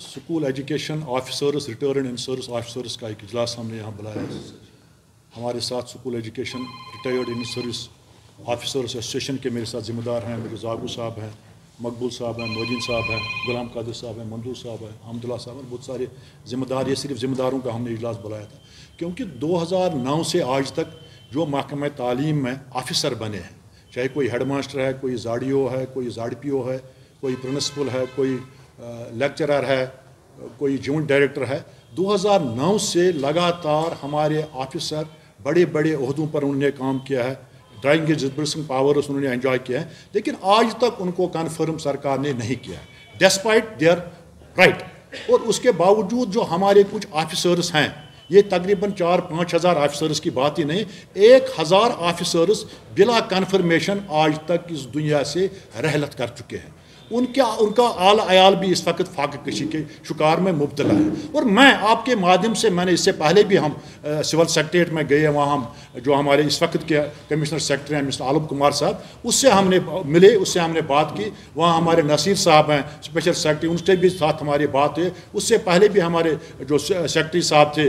School education officers return in service officers का एक इजलास हमने यहाँ बुलाया है। हमारे साथ school education retired in service officers association के मेरे साथ ज़िम्मेदार हैं। मेरे जागू साहब हैं, मकबूल साहब हैं, मोदीन साहब हैं, गुलाम कादिर साहब हैं, मंजूर साहब हैं, अहमदुल्ला साहब हैं, बहुत सारे ज़िम्मेदार। ये सिर्फ ज़िम्मेदारों का हमने इजलास बुलाया था क्योंकि 2009 से आज तक जो महकमा तालीम में ऑफिसर बने हैं, चाहे कोई हेड मास्टर है, कोई जाडियो है, कोई जाडपीओ है, कोई प्रिंसिपल है, कोई लेक्चरर है, कोई जॉइंट डायरेक्टर है, 2009 से लगातार हमारे ऑफिसर बड़े बड़े ओहदों पर उन्होंने काम किया है, ड्राइंग जिब्रिंग पावर्स उन्होंने एंजॉय किया है, लेकिन आज तक उनको कन्फर्म सरकार ने नहीं किया है डिस्पाइट देयर राइट। और उसके बावजूद जो हमारे कुछ ऑफिसर्स हैं, ये तकरीबन 4-5 हज़ार ऑफिसर्स की बात ही नहीं, 1000 ऑफिसर्स बिला कन्फर्मेशन आज तक इस दुनिया से रहलत कर चुके हैं। उनका आल अयाल भी इस वक्त फाक़े कशी के शिकार में मुब्तला है। और मैं आपके माध्यम से, मैंने इससे पहले भी हम सिविल सेक्रेटरीट में गए, वहाँ हम जो हमारे इस वक्त के कमिश्नर सेक्रेटरी हैं मिस्टर आलम कुमार साहब, उससे हमने मिले, उससे हमने बात की। वहाँ हमारे नसीर साहब हैं स्पेशल सेक्रेटरी, उनसे भी साथ हमारी बात हुई। उससे पहले भी हमारे जो सेक्रेटरी साहब थे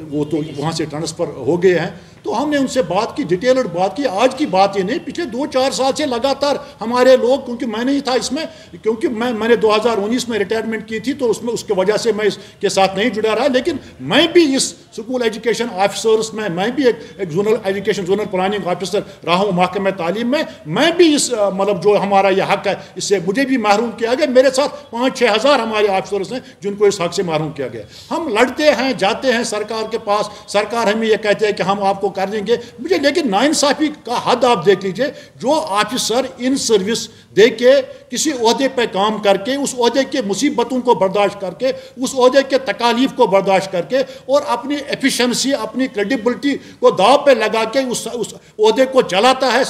वो तो वहाँ से ट्रांसफ़र हो गए हैं, तो हमने उनसे बात की, डिटेल्ड बात की। आज की बात ये नहीं, पिछले 2-4 साल से लगातार हमारे लोग, क्योंकि मैं नहीं था इसमें, क्योंकि मैंने 2019 में रिटायरमेंट की थी, तो उसमें उसके वजह से मैं इसके साथ नहीं जुड़ा रहा, लेकिन मैं भी इस स्कूल एजुकेशन ऑफिसर्स में, मैं भी एक zonal education zonal planning officer रहा हूँ महकमा तालीम में। मैं भी इस मतलब जो हमारा यह हक है, इससे मुझे भी महरूम किया गया। मेरे साथ 5-6 हज़ार हमारे ऑफिसर्स हैं जिनको इस हक से महरूम किया गया। हम लड़ते हैं, जाते हैं सरकार के पास, सरकार हमें यह कहते हैं कि हम आपको कर देंगे मुझे, लेकिन नाइंसाफ़ी का हद आप देख लीजिए। जो ऑफिसर इन सर्विस दे के किसी ओहदे पे काम करके, उस ओहदे के मुसीबतों को बर्दाश्त करके, उस ओहदे के तकालीफ को बर्दाश्त करके और अपनी एफिशिएंसी, अपनी क्रेडिबिलिटी को दाव पे लगा के उस ओहदे को चलाता है,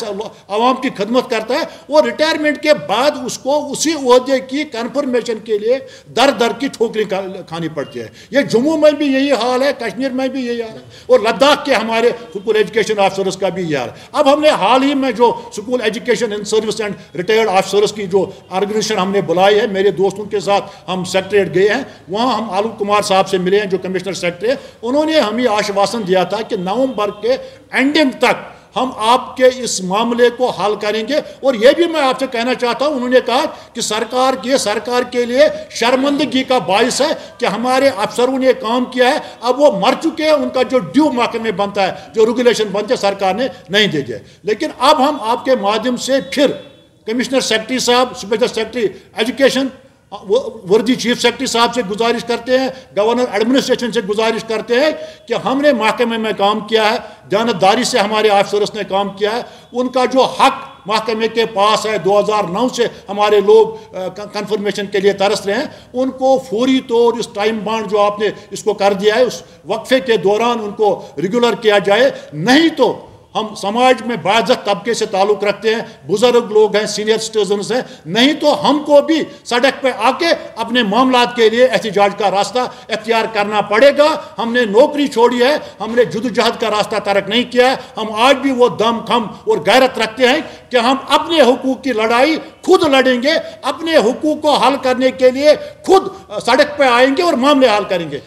आवाम की खदमत करता है, और रिटायरमेंट के बाद उसको उसी ओहदे की कन्फर्मेशन के लिए दर दर की ठोकरी खानी पड़ती है। ये जम्मू में भी यही हाल है, कश्मीर में भी यही हाल है, और लद्दाख के हमारे स्कूल एजुकेशन ऑफिसर्स का भी यही हाल है। अब हमने हाल ही में जो school education in service and retired officers की जो ऑर्गेनाइजेशन हमने बुलाई है, मेरे दोस्तों के साथ हम सेक्रेटरीट गए हैं, वहाँ हम आलम कुमार साहब से मिले हैं जो कमिश्नर सेक्रेटरी हैं। उन्होंने हमें आश्वासन दिया था कि नवंबर के एंडिंग तक हम आपके इस मामले को हल करेंगे। और यह भी मैं आपसे कहना चाहता हूं, उन्होंने कहा कि सरकार के लिए शर्मिंदगी का बायस है कि हमारे अफसरों ने काम किया है, अब वो मर चुके हैं, उनका जो ड्यू महकमे बनता है, जो रेगुलेशन बनते हैं, सरकार ने नहीं दे दिया। लेकिन अब हम आपके माध्यम से फिर कमिश्नर सेक्रेटरी साहब, स्पेशल सेक्रेटरी एजुकेशन, वर्दी चीफ सेक्रेटरी साहब से गुजारिश करते हैं, गवर्नर एडमिनिस्ट्रेशन से गुजारिश करते हैं कि हमने महकमे में काम किया है, जानबदारी से हमारे ऑफिसर्स ने काम किया है, उनका जो हक महकमे के पास है, 2009 से हमारे लोग कंफर्मेशन के लिए तरस रहे हैं, उनको फौरी तौर इस टाइम बाउंड जो आपने इसको कर दिया है, उस वक्फे के दौरान उनको रेगुलर किया जाए। नहीं तो हम समाज में बाइज्जत तबके से ताल्लुक़ रखते हैं, बुजुर्ग लोग हैं, सीनियर सिटीजन्स हैं, नहीं तो हमको भी सड़क पे आके अपने मामलात के लिए एहतिजाज का रास्ता इख्तियार करना पड़ेगा। हमने नौकरी छोड़ी है, हमने जदोजहद का रास्ता तर्क नहीं किया है। हम आज भी वो दम खम और गैरत रखते हैं कि हम अपने हुकूक की लड़ाई खुद लड़ेंगे, अपने हुकूक को हल करने के लिए खुद सड़क पे आएंगे और मामले हल करेंगे।